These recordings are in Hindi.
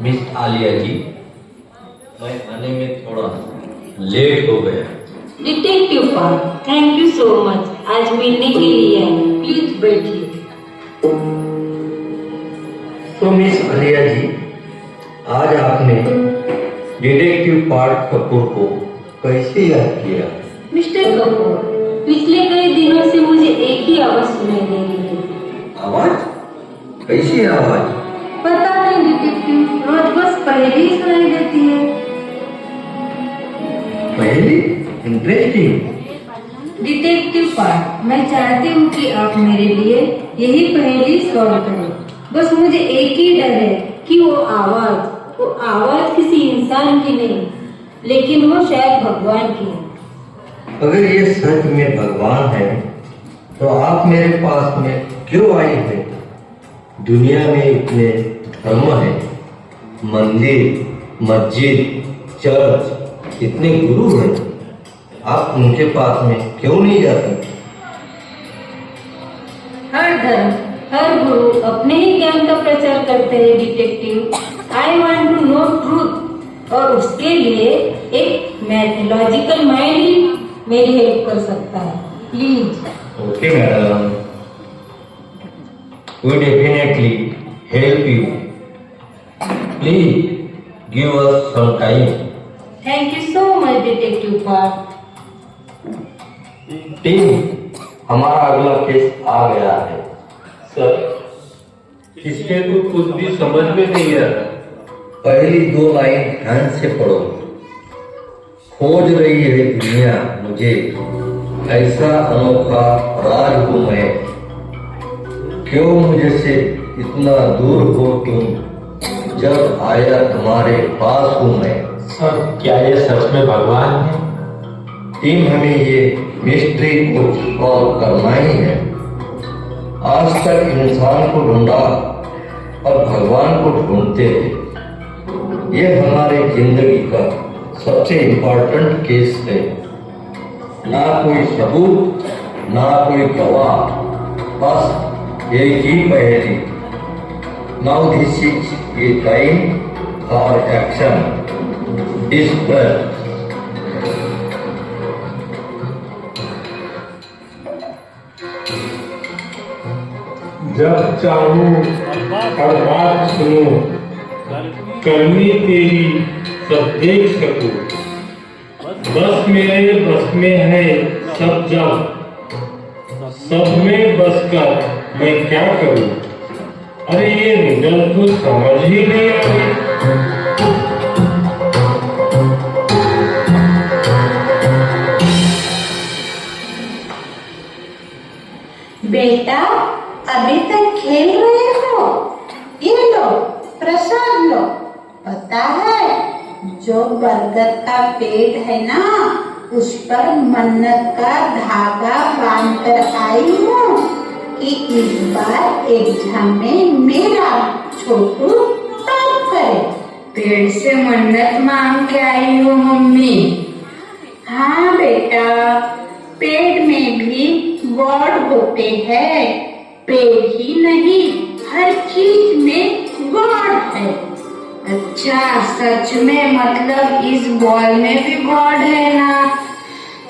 मिस आलिया जी, मैं आने में थोड़ा लेट हो गया। Detective part, thank you so much आज मिलने के लिए। प्लीज बैठिए। तो मिस आलिया जी, आज आपने डिटेक्टिव पार्ट कपूर को कैसे याद किया? मिस्टर कपूर, पिछले कई दिनों से मुझे एक ही आवाज सुनाई दे रही है। आवाज? कैसी आवाज? पता नहीं डिटेक्टिव, रोज बस पहले ही सुनाई देती है। पहली? इंटरेस्टिंग। डिटेक्टिव पार्ट, मैं चाहती हूँ कि आप मेरे लिए यही पहेली सॉल्व करें। बस मुझे एक ही डर है कि वो आवाज किसी इंसान की नहीं, लेकिन वो शायद भगवान की है। अगर ये सच में भगवान है तो आप मेरे पास में क्यों आई है? दुनिया में इतने धर्म है, मंदिर, मस्जिद, चर्च, इतने गुरु हैं, आप उनके पास में क्यों नहीं जाते? हर धर्म, हर गुरु अपने ही ज्ञान का प्रचार करते हैं detective. I want to know truth, और उसके लिए एक मैथोलॉजिकल माइंड ही मेरी हेल्प कर सकता है। Please. Okay madam, we definitely help you. Please give us some time. Thank you so much detective part. Team, हमारा अगला केस आ गया है। सर, इसमें तो कुछ भी समझ में नहीं आ रहा। पहली दो लाइन ध्यान से पढ़ो। खोज रही है दुनिया मुझे, ऐसा अनोखा राज हूँ मैं। क्यों मुझे से इतना दूर हो तुम, जब आया तुम्हारे पास हूँ मैं। सर, क्या ये सच में भगवान है? टीम, हमें ये मिस्ट्री को सॉल्व करना ही है। आज तक इंसान को ढूंढा और भगवान को ढूंढते हैं। ये हमारे जिंदगी का सबसे इम्पोर्टेंट केस है। ना कोई सबूत, ना कोई गवाह, बस एक ही पहेली। Now this is a time for action. Discuss. जब चाहूं हर बात सुनूं, करनी तेरी सब देख सकूं। बस मेरे बस में है सब, जब सब में बस कर मैं क्या करूं? अरे ये रिजल्ट तो समझ ही नहीं आ रही। बेटा, अभी तक खेल रहे हो? ये लो प्रसाद लो। पता है, जो बरगद का पेड़ है ना, उस पर मन्नत का धागा बांध कर आई हूँ कि इस बार एग्जाम में मेरा छोटू टॉप करे। पेड़ से मन्नत मांग के आई हूँ मम्मी। हाँ बेटा, पेड़ में भी गॉड होते हैं। पेड़ ही नहीं, हर चीज में गॉड है। अच्छा, सच में मतलब इस बॉल में भी गॉड है ना?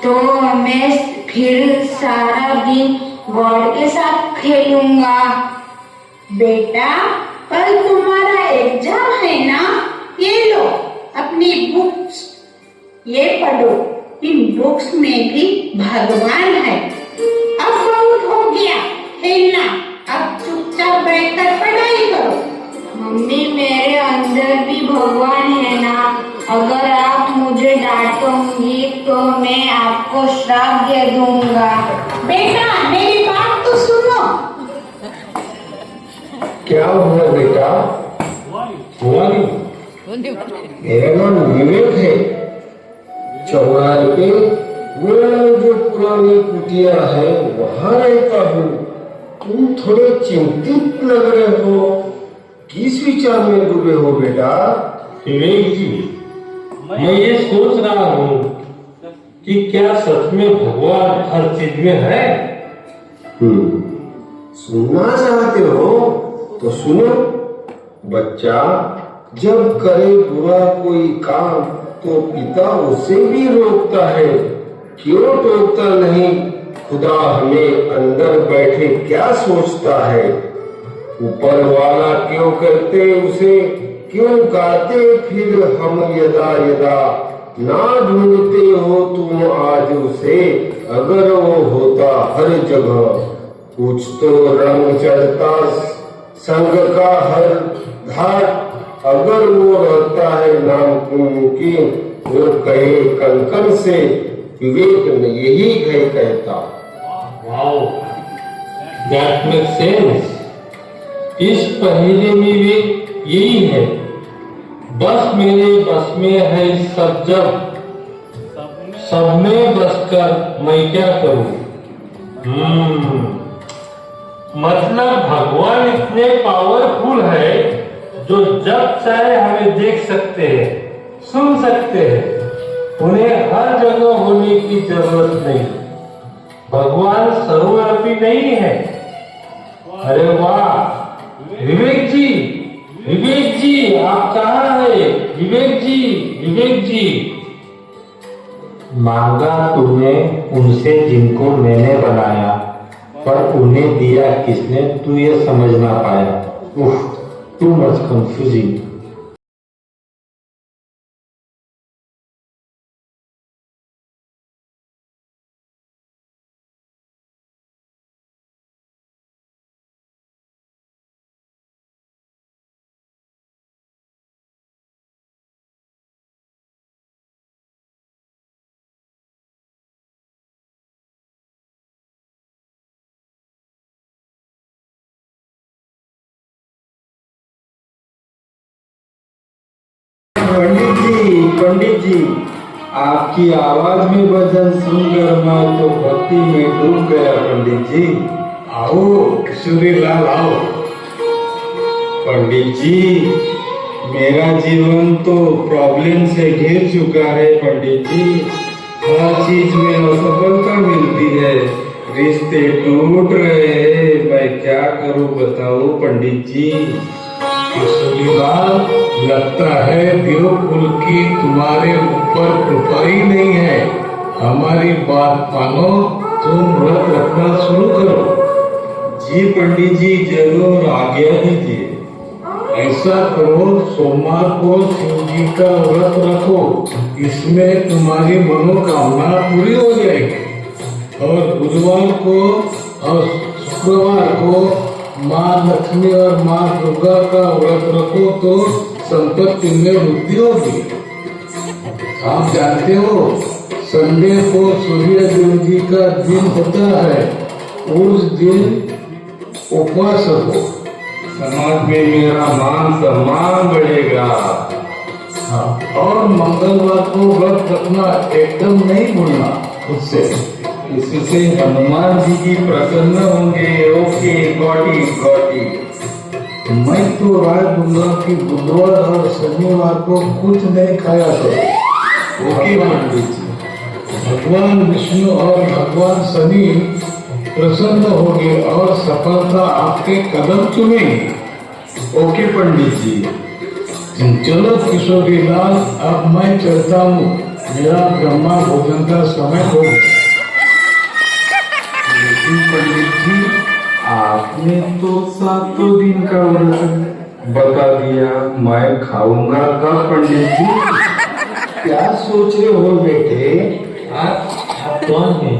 तो मैं फिर सारा दिन गॉड के साथ खेलूंगा। बेटा, कल तुम्हारा एग्जाम है ना? ये लो अपनी बुक्स, ये पढ़ो। इन बुक्स में भी भगवान है। अब बहुत हो गया खेलना, अब चुपचाप बैठकर पढ़ाई करो। मम्मी, मेरे अंदर भी भगवान है ना? अगर आप मुझे डांटोगी तो मैं आपको श्राप दे दूंगा। बेटा, मेरी बात तो सुनो। क्या हुआ बेटा? हुआ नहीं? मेरा नाम विवेक है। चौराहे पे वो जो पुरानी कुटिया है वहाँ रहता हूँ। तुम थोड़े चिंतित लग रहे हो, किस विचार में डूबे हो बेटा? विवेक जी, मैं ये सोच रहा हूँ कि क्या सच में भगवान हर चीज में है? सुनना चाहते हो तो सुनो। बच्चा, जब करे बुरा कोई काम तो पिता उसे भी रोकता है। क्यों टोकता नहीं? खुदा हमें अंदर बैठे क्या सोचता है? ऊपर वाला क्यों करते उसे, क्यों गाते फिर हम यदा यदा? ना ढूंढते हो तुम आज उसे, अगर वो होता हर जगह। कुछ तो रंग चढ़ता संग का हर घाट, अगर वो रहता है नामुमकिन, वो कहे कनकन से, विवेक ने यही कहता। Wow, that make sense. इस पहेली में भी यही है, बस मेरे बस में है सब, जब सब में बस कर मैं क्या करूं। मतलब भगवान इतने पावरफुल है जो जब चाहे हमें देख सकते हैं, सुन सकते हैं, उन्हें हर जगह होने की जरूरत नहीं। भगवान सर्वव्यापी नहीं है। अरे वाह विवेक जी, विवेक जी आप कहाँ है? विवेक जी, विवेक जी। मांगा तूने उनसे जिनको मैंने बनाया, पर उन्हें दिया किसने तू ये समझ ना पाया। उफ, टू मच कंफ्यूजिंग। पंडित जी, आपकी आवाज में भजन सुनकर मैं तो भक्ति में डूब गया। पंडित जी आओ किशोरी लाल आओ। पंडित जी, मेरा जीवन तो प्रॉब्लम से घिर चुका है। पंडित जी, हर चीज में असफलता मिलती है, रिश्ते टूट रहे हैं, मैं क्या करूं बताओ पंडित जी। किशोरीलाल, लगता है देवकुल की तुम्हारे ऊपर कृपा ही नहीं है। हमारी बात मानो, तुम व्रत रखना शुरू करो। जी पंडित जी, जरूर आज्ञा दीजिए। ऐसा करो, सोमवार को शिव जी का व्रत रखो, इसमें तुम्हारी मनोकामना पूरी हो जाएगी। और बुधवार को और शुक्रवार को माँ लक्ष्मी और माँ दुर्गा का व्रत रखो तो संपत्ति में वृद्धि होगी। आप जानते हो संडे को सूर्य देव जी का दिन होता है, उस दिन उपवास रखो। समाज में मेरा मान सम्मान बढ़ेगा। हाँ, और मंगलवार को व्रत रखना एकदम नहीं भूलना उससे। इससे हनुमान जी की प्रसन्न होंगे। ओके, गॉटी गॉटी। मैं तो राय दूंगा कि बुधवार और शनिवार को कुछ नहीं खाया करो। ओके पंडित जी। भगवान विष्णु और भगवान शनि प्रसन्न होंगे और सफलता आपके कदम चुमेंगे। ओके पंडित जी। चलो किशोरीलाल, अब मैं चलता हूँ, मेरा ब्रह्मा भोजन का समय हो गया। पंडित जी, आपने तो 7 दिन का व्रत बता दिया, मैं खाऊंगा कब पंडित जी? क्या सोच रहे हो बेटे? आप कौन है?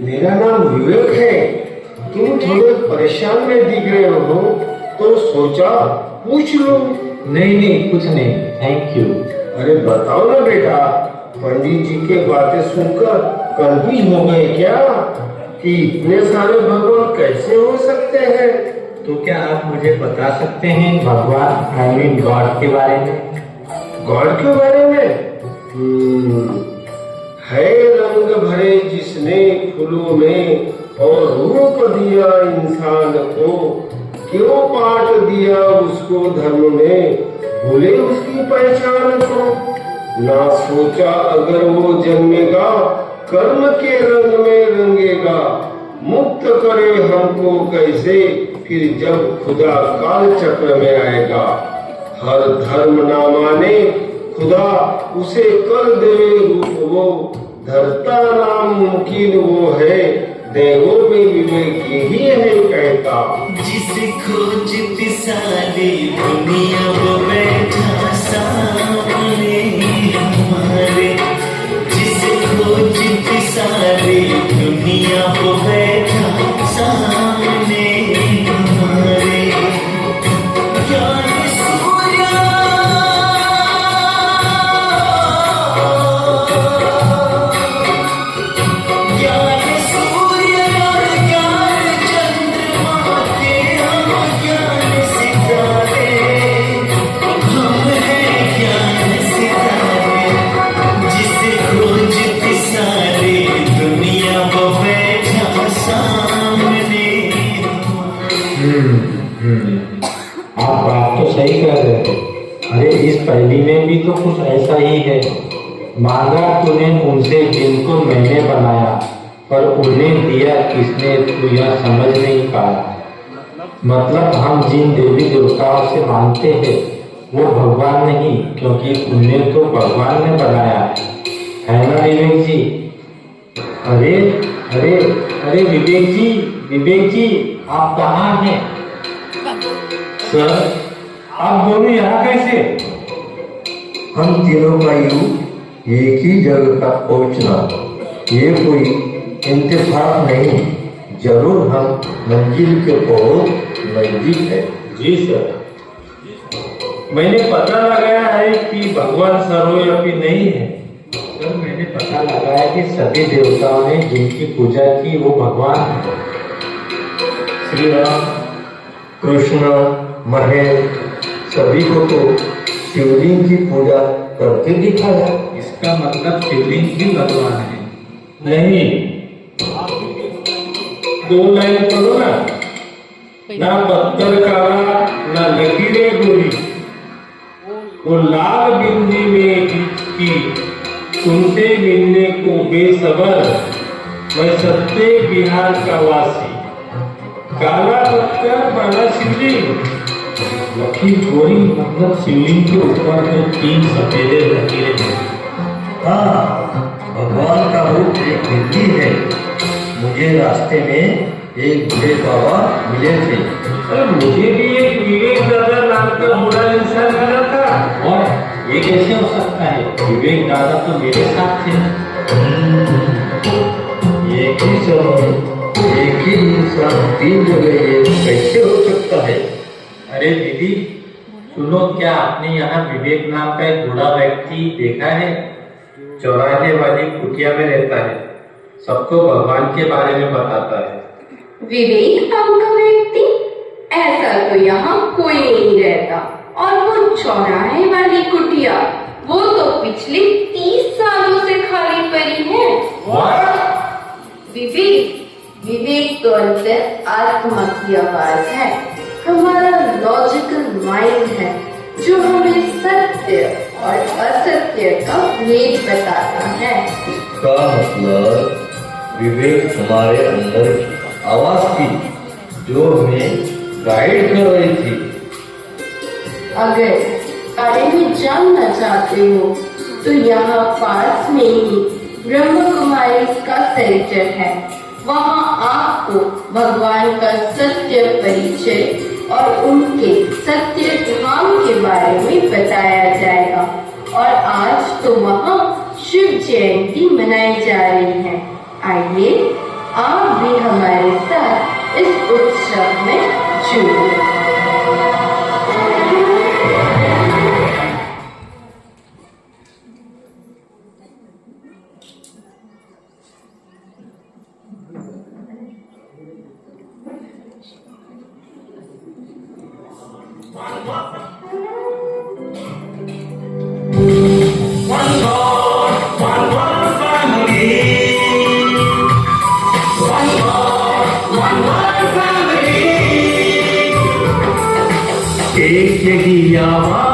मेरा नाम विवेक है। तुम थोड़े परेशान में दिख रहे हो तो सोचा पूछ लो। नहीं नहीं, कुछ नहीं, थैंक यू। अरे बताओ ना बेटा, पंडित जी के बातें सुनकर कंफ्यूज हो गए क्या कि इतने सारे भगवान कैसे हो सकते हैं? तो क्या आप मुझे बता सकते हैं भगवान आई मीन गॉड के बारे में? गॉड के बारे में? है रंग भरे जिसने फूलों में और रूप दिया इंसान को, क्यों पाठ दिया उसको धर्म में, भूले उसकी पहचान को। ना सोचा अगर वो जन्मेगा, कर्म के रंग में रंगेगा, मुक्त करे हमको कैसे फिर जब खुदा काल चक्र में आएगा। हर धर्म ना माने खुदा उसे कर दे रूप वो, धरता नामुमकिन वो है, देवों में विवेक यही है कहता। जिसे खोजती सारी दुनिया वो बैठा सामने हमारे, जिसे खोजती सारी दुनिया वो बैठा सामने हमारे। आप बात तो सही कर रहे थे। अरे इस पहेली में भी तो कुछ ऐसा ही है। मांगा तूने उनसे जिनको मैंने बनाया, पर उन्हें दिया किसने तू यह समझ नहीं पाया। मतलब हम जिन देवी देवताओं से मांगते हैं वो भगवान नहीं, क्योंकि उन्हें तो भगवान ने बनाया है ना विवेक जी। अरे अरे अरे विवेक जी आप कहाँ हैं? सर, आप दोनों यहाँ कैसे? हम तीनों का यूं एक ही जगह तक पहुंचना ये कोई इंतफाक नहीं, जरूर हम मंजिल के बहुत नजदीक है। जी सर, मैंने पता लगाया है कि भगवान सर्वव्यापी नहीं है। सर मैंने पता लगाया कि सभी देवताओं ने जिनकी पूजा की वो भगवान है। श्री राम, कृष्ण, महेश सभी को तो शिवलिंग की पूजा करते दिखाया। इसका मतलब शिवलिंग ही भगवान है। नहीं, दो लाइन पढ़ो ना। ना पत्थर काला ना लकीरें गोरी, वो लाल बिंदी में की तुमसे मिलने को बेसबर, मैं सत्य बिहार का वासी। काला पत्थर वाला शिवलिंग, लकीर गोरी मतलब शिवलिंग के ऊपर जो 3 सफेद लकीरें हैं। हाँ, भगवान का रूप एक बिंदी है। मुझे रास्ते में एक बूढ़े बाबा मिले थे। अरे मुझे भी एक विवेक दादा नाम का बूढ़ा इंसान मिला था। और ये कैसे हो सकता है? विवेक दादा तो मेरे साथ थे। एक ही समय एक ही इंसान 3 जगह ये कैसे हो सकता है? अरे दीदी सुनो, क्या आपने यहाँ विवेक नाम का एक बूढ़ा व्यक्ति देखा है? चौराहे वाली कुटिया में रहता है, सबको भगवान के बारे में बताता है। विवेक नाम का व्यक्ति? ऐसा तो यहाँ कोई नहीं रहता। और वो चौराहे वाली कुटिया, वो तो पिछले 30 सालों से खाली पड़ी है। विवेक तो अंतर आत्मा की आवाज है, हमारा लॉजिकल माइंड है जो हमें सत्य और असत्य का भेद बताता है। इसका मतलब विवेक हमारे अंदर की आवाज थी जो हमें गाइड कर रही थी। अगर बारे में जानना चाहते हो तो यहाँ पास में ही ब्रह्म कुमारी का सेंटर है। वहाँ आपको भगवान का सत्य परिचय और उनके सत्य धाम के बारे में बताया जाएगा। और आज तो वहाँ शिव जयंती मनाई जा रही है। आइए आप भी हमारे साथ इस उत्सव में जुड़िए। एक यही आवाज